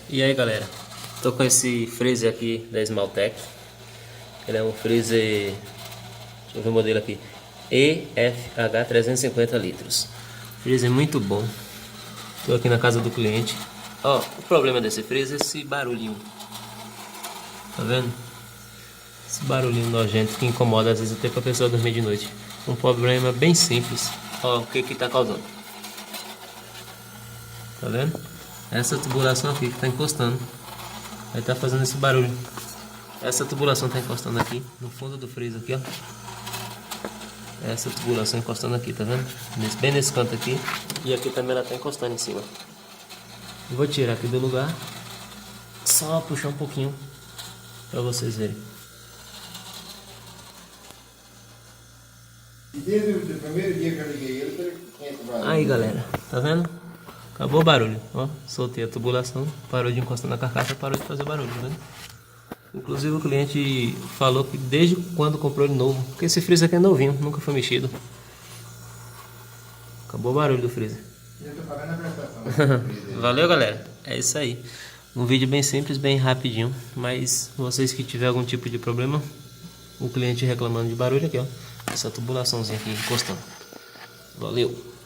E aí galera, tô com esse freezer aqui da Esmaltec. Ele é um freezer, deixa eu ver o modelo aqui, EFH 350 litros. Freezer muito bom. Tô aqui na casa do cliente. Ó, o problema desse freezer é esse barulhinho. Tá vendo? Esse barulhinho nojento que incomoda às vezes até pra pessoa dormir de noite. Um problema bem simples. Ó, o que que tá causando. Tá vendo? Essa tubulação aqui que tá encostando. Aí tá fazendo esse barulho. Essa tubulação tá encostando aqui no fundo do freezer aqui, ó. Essa tubulação encostando aqui, tá vendo? Bem nesse canto aqui. E aqui também ela tá encostando em cima. Vou tirar aqui do lugar. Só puxar um pouquinho pra vocês verem. Desde o primeiro dia que eu liguei ele tinha esse barulho. Aí galera, tá vendo? Acabou o barulho, ó. Soltei a tubulação, parou de encostar na carcaça, parou de fazer barulho, tá vendo? Inclusive o cliente falou que desde quando comprou ele novo, porque esse freezer aqui é novinho, nunca foi mexido. Acabou o barulho do freezer. Eu tô pagando a prestação. Valeu galera, é isso aí. Um vídeo bem simples, bem rapidinho. Mas vocês que tiver algum tipo de problema, o cliente reclamando de barulho aqui, ó. Essa tubulaçãozinha aqui encostando. Valeu!